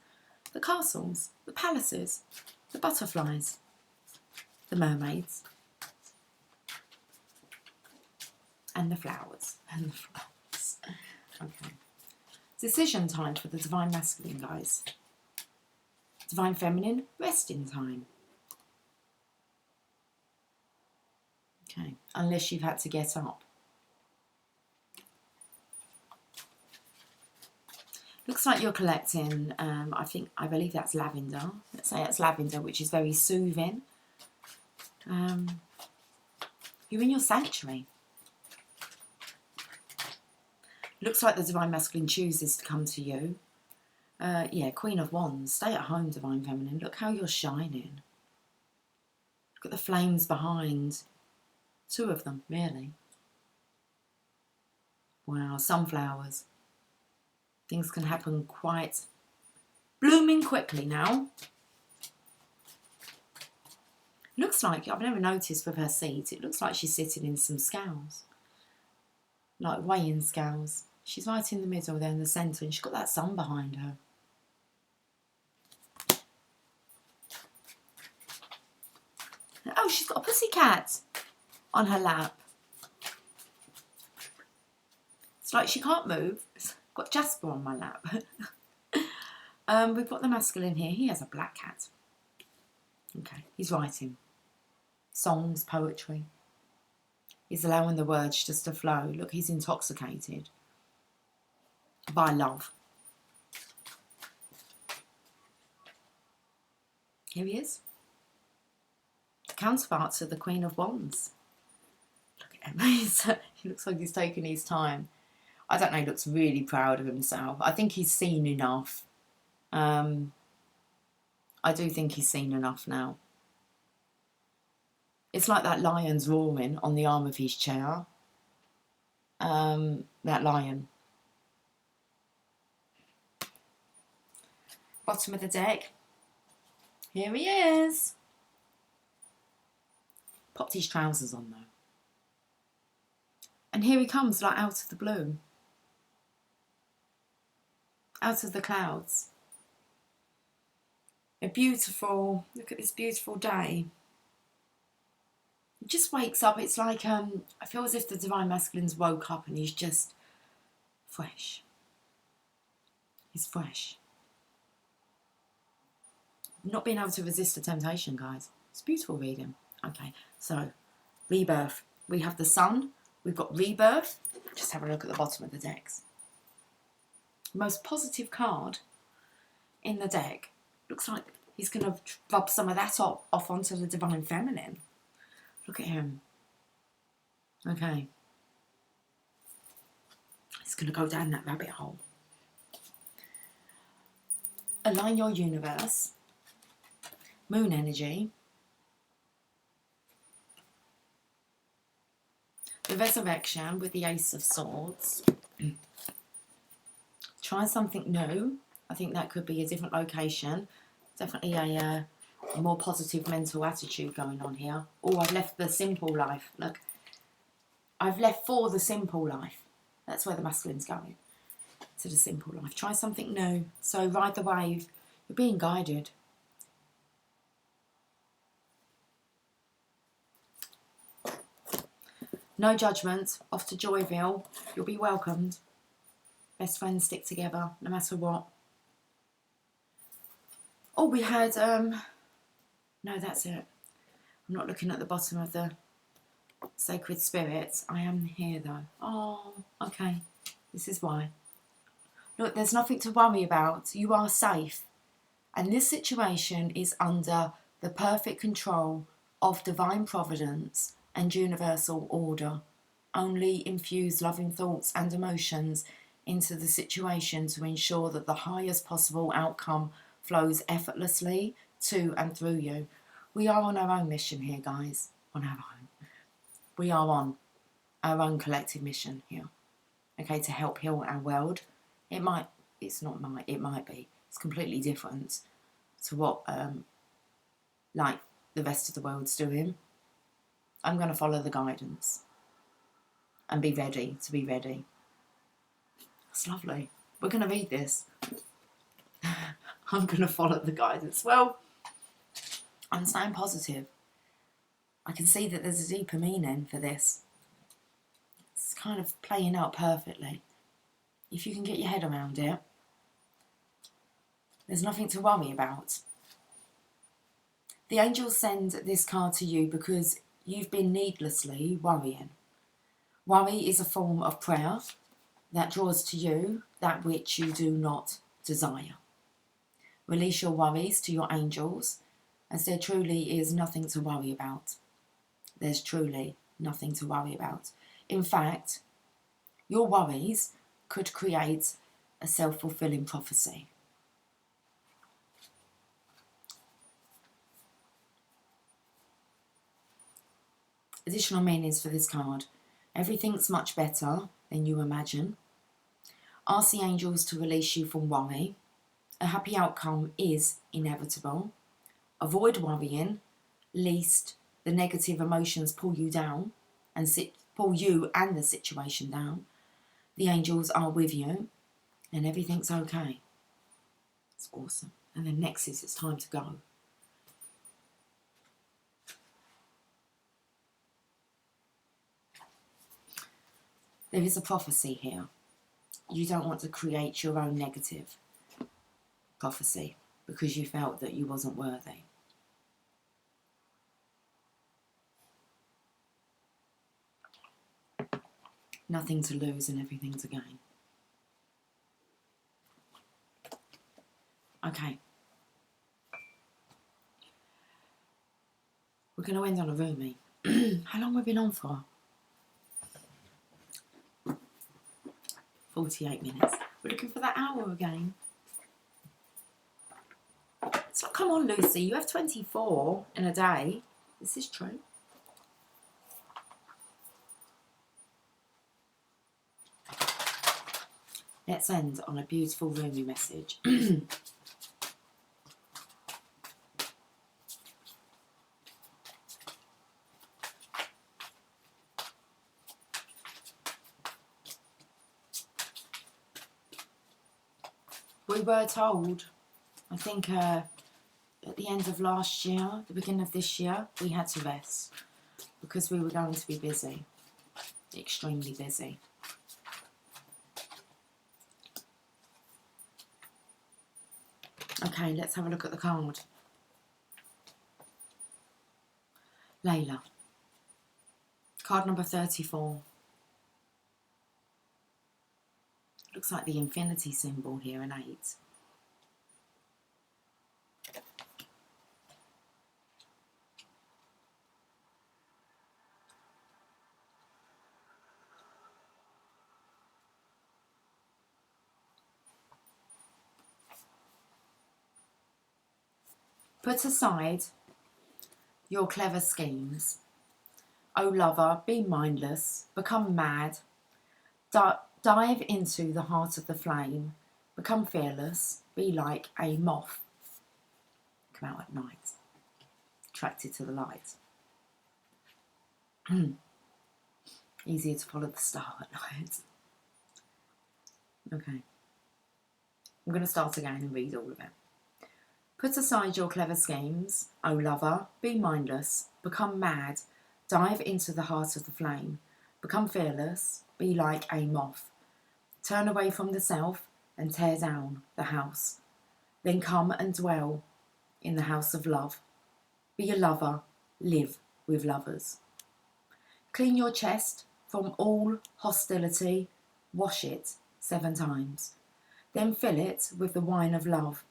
the castles, the palaces, the butterflies, the mermaids, and the flowers. And the flowers. Okay. Decision time for the Divine Masculine, guys. Divine Feminine, resting time. Okay, unless you've had to get up. Looks like you're collecting, I believe that's lavender. Let's say it's lavender, which is very soothing. You're in your sanctuary. Looks like the Divine Masculine chooses to come to you. Yeah, Queen of Wands. Stay at home, Divine Feminine. Look how you're shining. Look at the flames behind. Two of them, really. Wow, sunflowers. Things can happen quite blooming quickly now. Looks like, I've never noticed with her seat, it looks like she's sitting in some scales. Like weighing scales. She's right in the middle there in the centre, and she's got that sun behind her. Oh, she's got a pussycat on her lap. It's like she can't move. Got Jasper on my lap. We've got the masculine here. He has a black cat. Okay, he's writing songs, poetry. He's allowing the words just to flow. Look, he's intoxicated by love. Here he is. The counterpart to the Queen of Wands. Look at him. He looks like he's taking his time. I don't know, he looks really proud of himself. I think he's seen enough. I do think he's seen enough now. It's like that lion's roaring on the arm of his chair. That lion. Bottom of the deck. Here he is. Popped his trousers on though. And here he comes, like out of the blue. Out of the clouds. A beautiful, look at this beautiful day. He just wakes up, it's like, I feel as if the Divine Masculine's woke up and he's just fresh. He's fresh. Not being able to resist the temptation, guys. It's beautiful reading. Okay, so, rebirth. We have the sun, We've got rebirth. Just have a look at the bottom of the decks. Most positive card in the deck. Looks like he's going to rub some of that off onto the Divine Feminine. Look at him. Okay. He's going to go down that rabbit hole. Align your universe. Moon energy. The Resurrection with the Ace of Swords. Try something new. I think that could be a different location. Definitely a more positive mental attitude going on here. Oh, I've left the simple life. Look, I've left for the simple life. That's where the masculine's going. To the simple life. Try something new. So ride the wave. You're being guided. No judgment. Off to Joyville. You'll be welcomed. Best friends stick together, no matter what. Oh, we had, no, that's it. I'm not looking at the bottom of the Sacred Spirits. I am here, though. Oh, okay. This is why. Look, there's nothing to worry about. You are safe. And this situation is under the perfect control of divine providence and universal order. Only infuse loving thoughts and emotions into the situation to ensure that the highest possible outcome flows effortlessly to and through you. We are on our own mission here, guys. On our own. We are on our own collective mission here. Okay, to help heal our world. It might be. It's completely different to what, like, the rest of the world's doing. I'm going to follow the guidance. And be ready to be ready. That's lovely. We're going to read this. I'm going to follow the guidance. Well, I'm staying positive. I can see that there's a deeper meaning for this. It's kind of playing out perfectly. If you can get your head around it, there's nothing to worry about. The angels send this card to you because you've been needlessly worrying. Worry is a form of prayer that draws to you that which you do not desire. Release your worries to your angels, as there truly is nothing to worry about. There's truly nothing to worry about. In fact, your worries could create a self-fulfilling prophecy. Additional meanings for this card. Everything's much better than you imagine. Ask the angels to release you from worry. A happy outcome is inevitable. Avoid worrying, lest the negative emotions pull you down and pull you and the situation down. The angels are with you and everything's okay. It's awesome. And then next is it's time to go. There is a prophecy here. You don't want to create your own negative prophecy because you felt that you wasn't worthy. Nothing to lose and everything to gain. Okay. We're going to end on a roomie. How long have we been on for? 48 minutes. We're looking for that hour again. So come on, Lucy. You have 24 in a day. This is true. Let's end on a beautiful roomy message. We were told, I think at the end of last year, the beginning of this year, we had to rest because we were going to be busy, extremely busy. Okay, let's have a look at the card. Layla. Card number 34. looks like the infinity symbol here, an 8. Put aside your clever schemes. O lover, be mindless, become mad, dive into the heart of the flame, become fearless, be like a moth. Come out at night, attracted to the light. Easier to follow the star at night. Okay. I'm going to start again and read all of it. Put aside your clever schemes, O lover, be mindless, become mad, dive into the heart of the flame, become fearless, be like a moth. Turn away from the self and tear down the house. Then come and dwell in the house of love. Be a lover, live with lovers. Clean your chest from all hostility, wash it 7 times. Then fill it with the wine of love.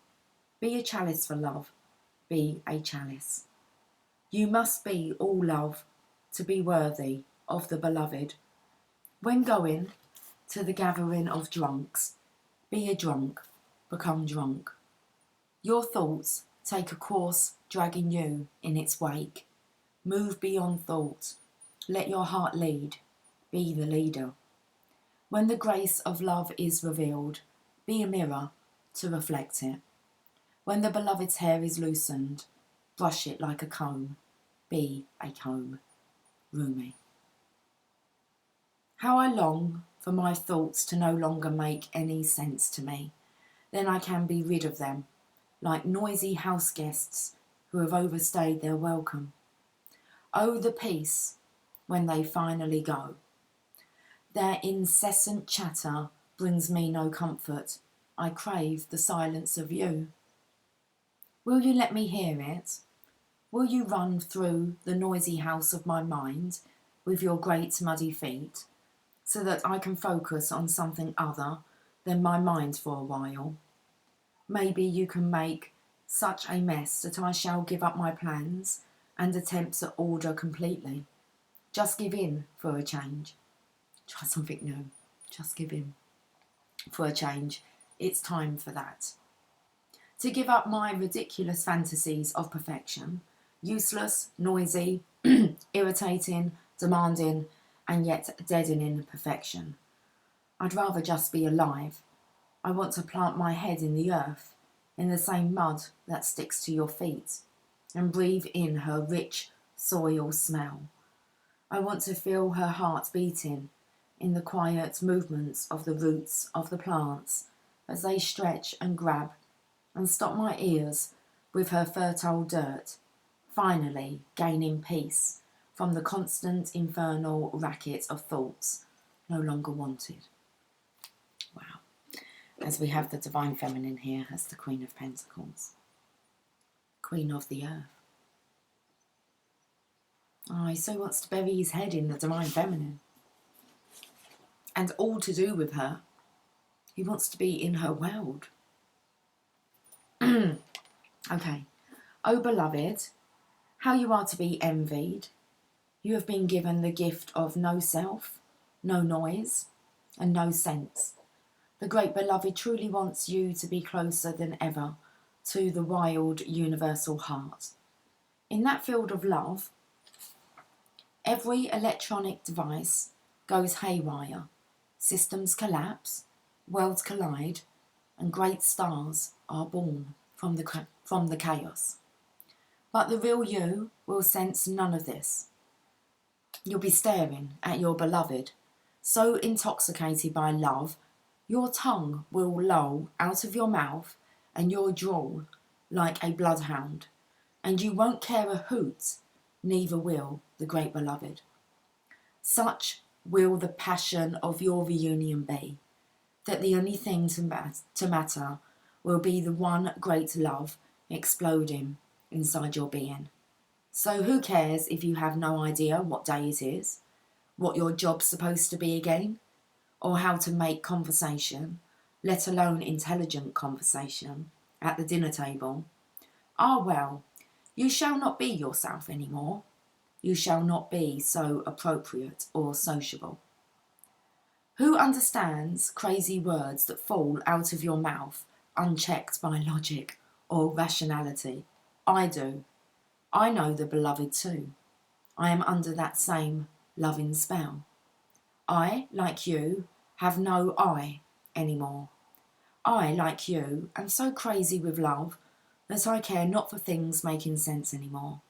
Be a chalice for love, be a chalice. You must be all love to be worthy of the beloved. When going to the gathering of drunks, be a drunk, become drunk. Your thoughts take a course dragging you in its wake. Move beyond thought, let your heart lead, be the leader. When the grace of love is revealed, be a mirror to reflect it. When the beloved's hair is loosened, brush it like a comb, be a comb. Rumi. How I long for my thoughts to no longer make any sense to me. Then I can be rid of them, like noisy house guests who have overstayed their welcome. Oh, the peace when they finally go. Their incessant chatter brings me no comfort. I crave the silence of you. Will you let me hear it? Will you run through the noisy house of my mind with your great muddy feet, so that I can focus on something other than my mind for a while? Maybe you can make such a mess that I shall give up my plans and attempts at order completely. Just give in for a change. Try something new. Just give in for a change. It's time for that. To give up my ridiculous fantasies of perfection, useless, noisy, irritating, demanding, and yet deadening perfection. I'd rather just be alive. I want to plant my head in the earth, in the same mud that sticks to your feet, and breathe in her rich soil smell. I want to feel her heart beating in the quiet movements of the roots of the plants as they stretch and grab, and stop my ears with her fertile dirt, finally gaining peace from the constant infernal racket of thoughts no longer wanted. Wow. As we have the Divine Feminine here as the Queen of Pentacles, Queen of the Earth. Oh, he so wants to bury his head in the Divine Feminine. And all to do with her. He wants to be in her world. Okay. Oh, beloved, how you are to be envied. You have been given the gift of no self, no noise, and no sense. The great beloved truly wants you to be closer than ever to the wild universal heart. In that field of love, every electronic device goes haywire. Systems collapse, worlds collide, and great stars are born from the chaos. But the real you will sense none of this. You'll be staring at your beloved, so intoxicated by love, your tongue will loll out of your mouth and you'll drawl like a bloodhound, and you won't care a hoot, neither will the great beloved. Such will the passion of your reunion be, that the only thing to matter will be the one great love exploding inside your being. So who cares if you have no idea what day it is, what your job's supposed to be again, or how to make conversation, let alone intelligent conversation, at the dinner table, ah well, you shall not be yourself any more. You shall not be so appropriate or sociable. Who understands crazy words that fall out of your mouth unchecked by logic or rationality? I do. I know the beloved too. I am under that same loving spell. I, like you, have no I anymore. I, like you, am so crazy with love that I care not for things making sense anymore.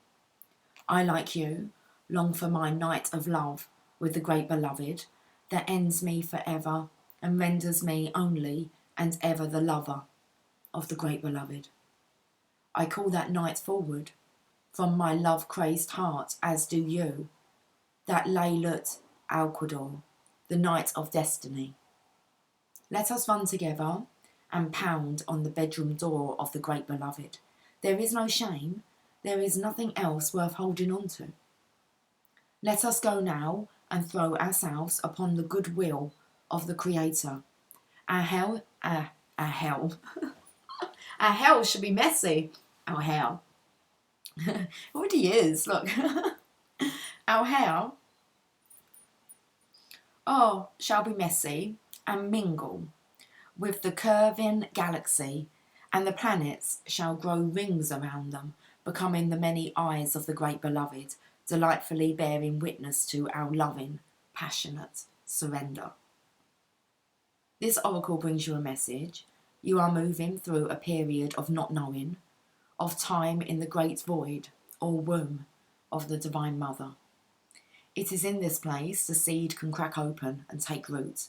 I, like you, long for my night of love with the great beloved that ends me forever and renders me only and ever the lover of the great beloved. I call that night forward from my love-crazed heart, as do you, that Laylat al-Qadr, the night of destiny. Let us run together and pound on the bedroom door of the great beloved. There is no shame, there is nothing else worth holding on to. Let us go now and throw ourselves upon the goodwill of the Creator. Our hell, our hell should be messy. Our hell. It already is, look. Our hell, shall be messy and mingle with the curving galaxy, and the planets shall grow rings around them, becoming the many eyes of the great beloved, delightfully bearing witness to our loving, passionate surrender. This oracle brings you a message. You are moving through a period of not knowing, of time in the great void or womb of the Divine Mother. It is in this place the seed can crack open and take root.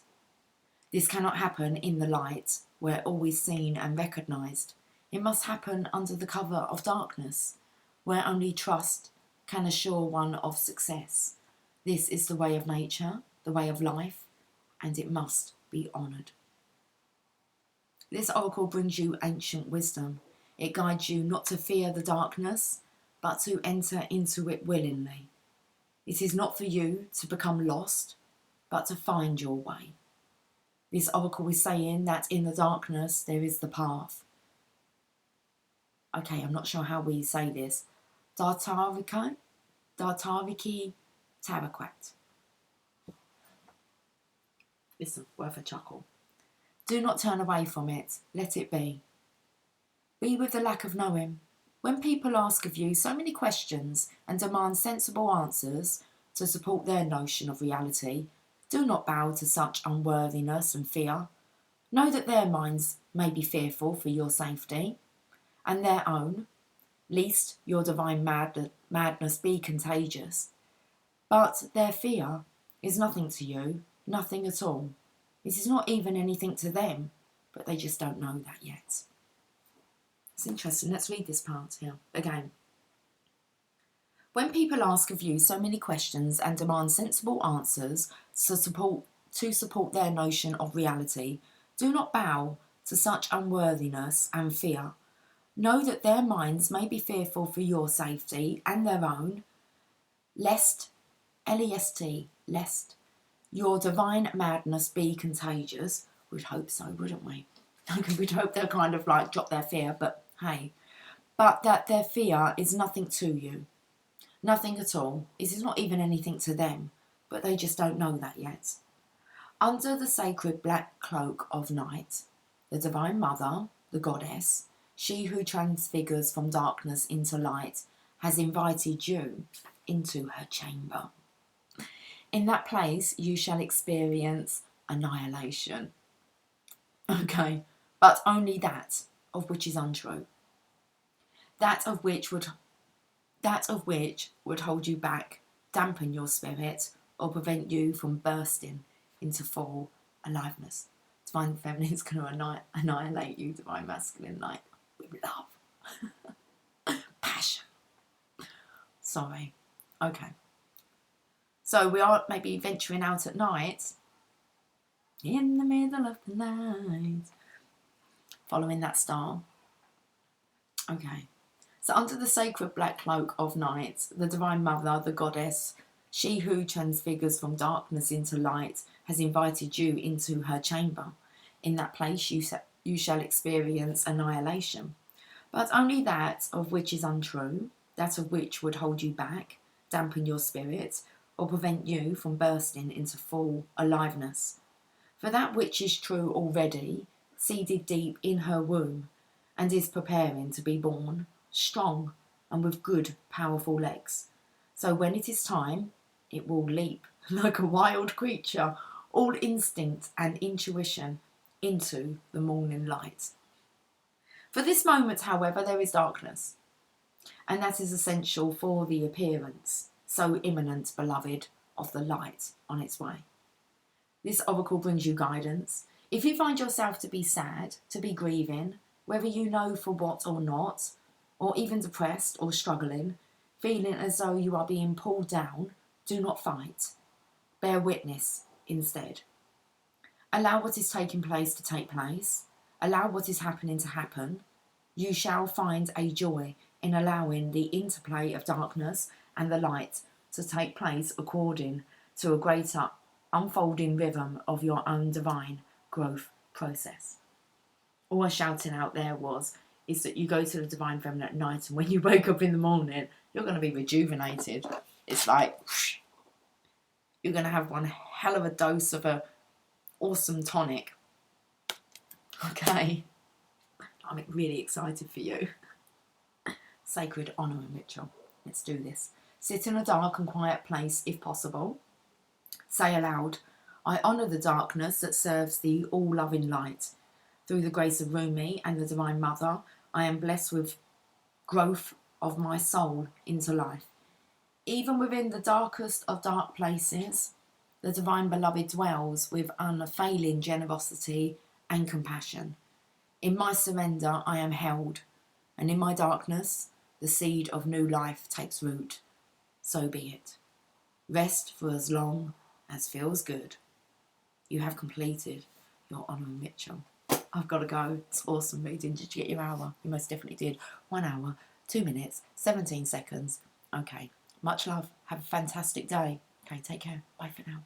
This cannot happen in the light, where all is seen and recognised. It must happen under the cover of darkness, where only trust can assure one of success. This is the way of nature, the way of life, and it must be honoured. This oracle brings you ancient wisdom. It guides you not to fear the darkness, but to enter into it willingly. It is not for you to become lost, but to find your way. This oracle is saying that in the darkness there is the path. Okay, I'm not sure how we say this. Dartariki Tarakwat. Listen, worth a chuckle. Do not turn away from it. Let it be. Be with the lack of knowing. When people ask of you so many questions and demand sensible answers to support their notion of reality, do not bow to such unworthiness and fear. Know that their minds may be fearful for your safety and their own, lest your divine madness be contagious. But their fear is nothing to you, nothing at all. It is not even anything to them, but they just don't know that yet. It's interesting. Let's read this part here again. When people ask of you so many questions and demand sensible answers to support their notion of reality, do not bow to such unworthiness and fear. Know that their minds may be fearful for your safety and their own, lest, L-E-S-T, lest your divine madness be contagious. We'd hope so, wouldn't we? We'd hope they'll kind of like drop their fear, but hey. But that their fear is nothing to you. Nothing at all. It is not even anything to them, but they just don't know that yet. Under the sacred black cloak of night, the Divine Mother, the Goddess, she who transfigures from darkness into light, has invited you into her chamber. In that place you shall experience annihilation. Okay, but only that of which is untrue. That of which would hold you back, dampen your spirit, or prevent you from bursting into full aliveness. Divine Feminine is going to annihilate you, Divine Masculine, like, with love. Passion. Sorry. Okay. So we are maybe venturing out at night. In the middle of the night. Following that star. Okay. So under the sacred black cloak of night, the Divine Mother, the Goddess, She who transfigures from darkness into light has invited you into her chamber. In that place you shall experience annihilation. But only that of which is untrue, that of which would hold you back, dampen your spirit, or prevent you from bursting into full aliveness. For that which is true already, seeded deep in her womb, and is preparing to be born, strong and with good, powerful legs. So when it is time, it will leap like a wild creature, all instinct and intuition, into the morning light. For this moment, however, there is darkness, and that is essential for the appearance, so imminent, beloved, of the light on its way. This oracle brings you guidance. If you find yourself to be sad, to be grieving, whether you know for what or not, or even depressed or struggling, feeling as though you are being pulled down, do not fight. Bear witness instead. Allow what is taking place to take place. Allow what is happening to happen. You shall find a joy in allowing the interplay of darkness and the light to take place according to a greater unfolding rhythm of your own divine growth process. All I was shouting out there is that you go to the Divine Feminine at night, and when you wake up in the morning, you're going to be rejuvenated. It's like whoosh, you're going to have one hell of a dose of a awesome tonic. Okay, I'm really excited for you. Sacred honour and ritual. Let's do this. Sit in a dark and quiet place if possible. Say aloud, I honour the darkness that serves the all-loving light. Through the grace of Rumi and the Divine Mother, I am blessed with growth of my soul into life. Even within the darkest of dark places, the Divine Beloved dwells with unfailing generosity and compassion. In my surrender, I am held, and in my darkness, the seed of new life takes root. So be it. Rest for as long as feels good. You have completed your honour and ritual. I've got to go. It's awesome reading. Did you get your hour? You most definitely did. 1 hour, 2 minutes, 17 seconds. Okay. Much love. Have a fantastic day. Okay, take care. Bye for now.